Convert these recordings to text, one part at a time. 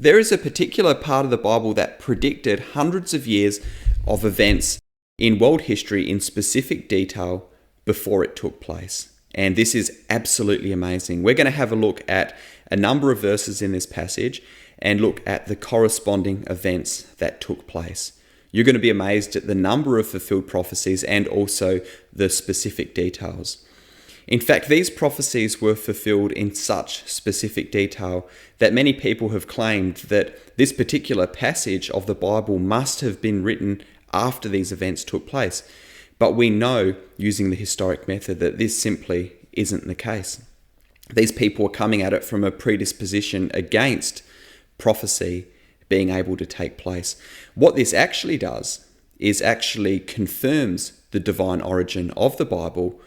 There is a particular part of the Bible that predicted hundreds of years of events in world history in specific detail before it took place. And this is absolutely amazing. We're going to have a look at a number of verses in this passage and look at the corresponding events that took place. You're going to be amazed at the number of fulfilled prophecies and also the specific details. In fact, these prophecies were fulfilled in such specific detail that many people have claimed that this particular passage of the Bible must have been written after these events took place. But we know, using the historic method, that this simply isn't the case. These people are coming at it from a predisposition against prophecy being able to take place. What this actually does is actually confirms the divine origin of the Bible,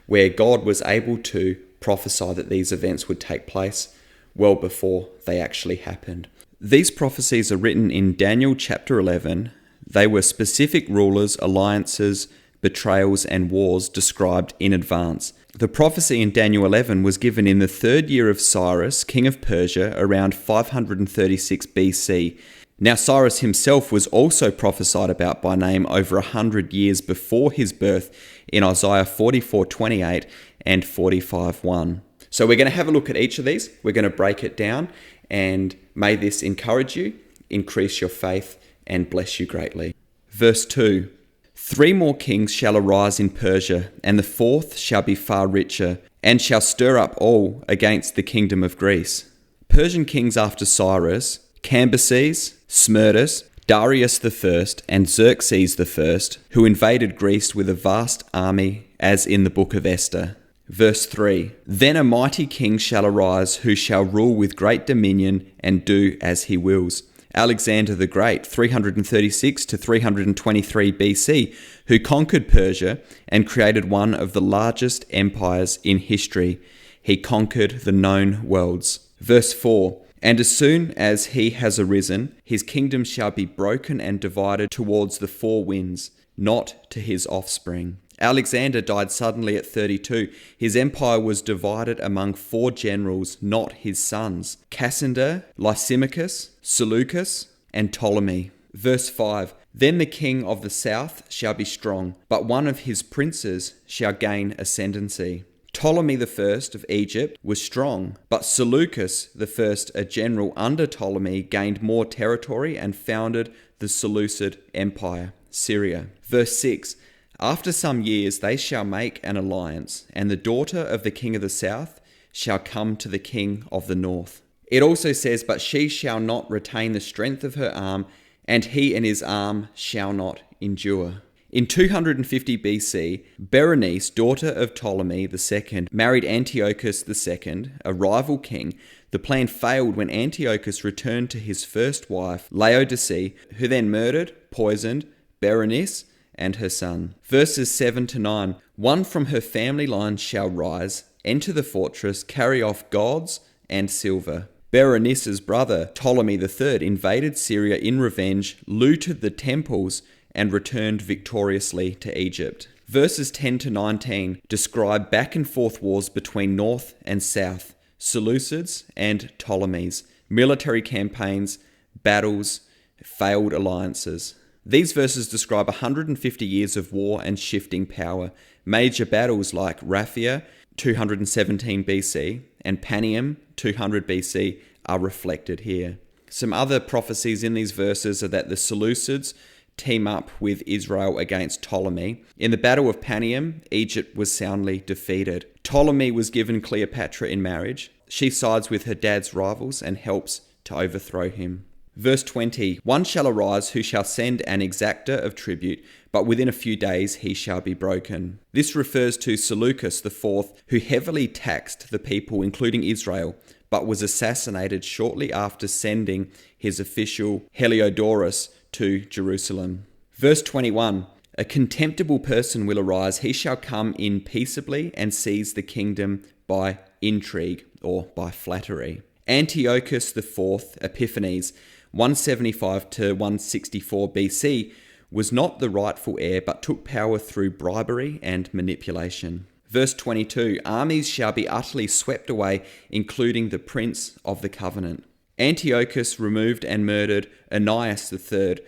where God was able to prophesy that these events would take place well before they actually happened. These prophecies are written in Daniel chapter 11. They were specific rulers, alliances, betrayals, and wars described in advance. The prophecy in Daniel 11 was given in the 3rd year of Cyrus, king of Persia, around 536 BC. Now Cyrus himself was also prophesied about by name over 100 years before his birth in Isaiah 44:28 and 45:1. So we're going to have a look at each of these. We're going to break it down, and may this encourage you, increase your faith, and bless you greatly. Verse 2. 3 more kings shall arise in Persia, and the 4th shall be far richer, and shall stir up all against the kingdom of Greece. Persian kings after Cyrus, Cambyses, Smerdis, Darius I, and Xerxes I, who invaded Greece with a vast army, as in the book of Esther. Verse 3. Then a mighty king shall arise, who shall rule with great dominion, and do as he wills. Alexander the Great, 336 to 323 BC, who conquered Persia and created one of the largest empires in history. He conquered the known worlds. Verse 4. And as soon as he has arisen, his kingdom shall be broken and divided towards the 4 winds, not to his offspring. Alexander died suddenly at 32. His empire was divided among 4 generals, not his sons: Cassander, Lysimachus, Seleucus, and Ptolemy. Verse 5. Then the king of the south shall be strong, but one of his princes shall gain ascendancy. Ptolemy I of Egypt was strong, but Seleucus I, a general under Ptolemy, gained more territory and founded the Seleucid Empire, Syria. Verse 6. After some years they shall make an alliance, and the daughter of the king of the south shall come to the king of the north. It also says, but she shall not retain the strength of her arm, and he and his arm shall not endure. In 250 BC, Berenice, daughter of Ptolemy II, married Antiochus II, a rival king. The plan failed when Antiochus returned to his first wife, Laodice, who then murdered, poisoned Berenice and her son. Verses 7 to 9. One from her family line shall rise, enter the fortress, carry off gods and silver. Berenice's brother, Ptolemy III, invaded Syria in revenge, looted the temples, and returned victoriously to Egypt. Verses 10 to 19 describe back and forth wars between north and south, Seleucids and Ptolemies, military campaigns, battles, failed alliances. These verses describe 150 years of war and shifting power. Major battles like Raphia, 217 BC, and Panium, 200 BC, are reflected here. Some other prophecies in these verses are that the Seleucids team up with Israel against Ptolemy. In the Battle of Panium, Egypt was soundly defeated. Ptolemy was given Cleopatra in marriage. She sides with her dad's rivals and helps to overthrow him. Verse 20, one shall arise who shall send an exactor of tribute, but within a few days he shall be broken. This refers to Seleucus IV, who heavily taxed the people, including Israel, but was assassinated shortly after sending his official Heliodorus to Jerusalem. Verse 21, a contemptible person will arise, he shall come in peaceably and seize the kingdom by intrigue or by flattery. Antiochus IV Epiphanes, 175 to 164 BC, was not the rightful heir but took power through bribery and manipulation. Verse 22, armies shall be utterly swept away, including the prince of the covenant. Antiochus removed and murdered Antiochus III,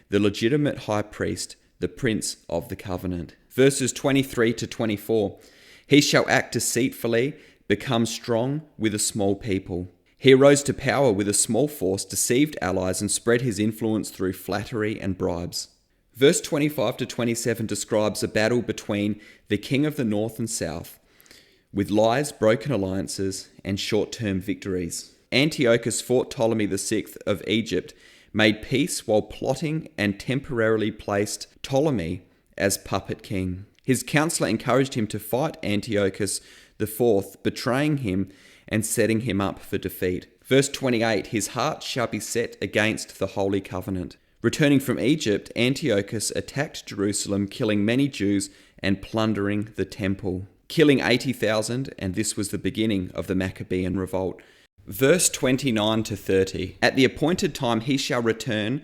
the legitimate high priest, the prince of the covenant. Verses 23 to 24. He shall act deceitfully, become strong with a small people. He rose to power with a small force, deceived allies, and spread his influence through flattery and bribes. Verse 25 to 27 describes a battle between the king of the north and south, with lies, broken alliances, and short-term victories. Antiochus fought Ptolemy VI of Egypt, made peace while plotting, and temporarily placed Ptolemy as puppet king. His counselor encouraged him to fight Antiochus IV, betraying him and setting him up for defeat. Verse 28, his heart shall be set against the holy covenant. Returning from Egypt, Antiochus attacked Jerusalem, killing many Jews and plundering the temple, killing 80,000, and this was the beginning of the Maccabean revolt. Verse 29 to 30, at the appointed time he shall return,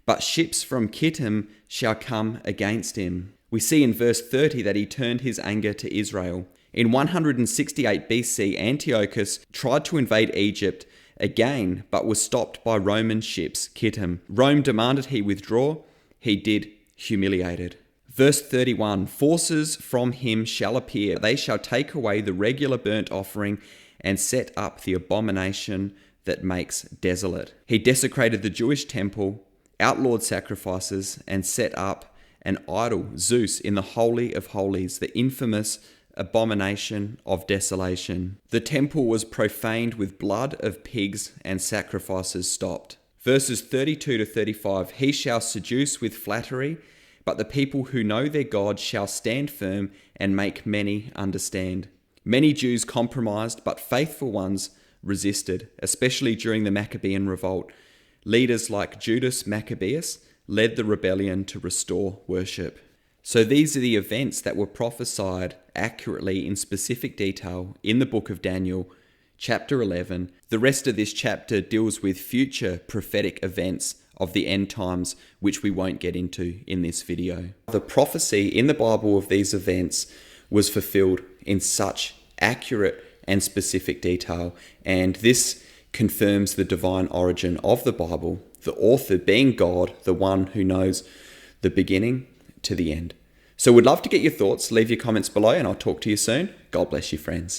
but ships from Kittim shall come against him. We see in verse 30 that he turned his anger to Israel. In 168 BC, Antiochus tried to invade Egypt again, but was stopped by Roman ships, Kittim. Rome demanded he withdraw. He did, humiliated. Verse 31, forces from him shall appear. They shall take away the regular burnt offering and set up the abomination that makes desolate. He desecrated the Jewish temple, outlawed sacrifices, and set up an idol, Zeus, in the Holy of Holies, the infamous abomination of desolation. The temple was profaned with blood of pigs and sacrifices stopped. Verses 32 to 35, he shall seduce with flattery, but the people who know their God shall stand firm and make many understand. Many Jews compromised, but faithful ones resisted, especially during the Maccabean revolt. Leaders like Judas Maccabeus led the rebellion to restore worship. So these are the events that were prophesied accurately in specific detail in the book of Daniel, chapter 11. The rest of this chapter deals with future prophetic events of the end times, which we won't get into in this video. The prophecy in the Bible of these events was fulfilled in such accurate and specific detail, and this confirms the divine origin of the Bible, the author being God, the one who knows the beginning to the end. So we'd love to get your thoughts. Leave your comments below and I'll talk to you soon. God bless you, friends.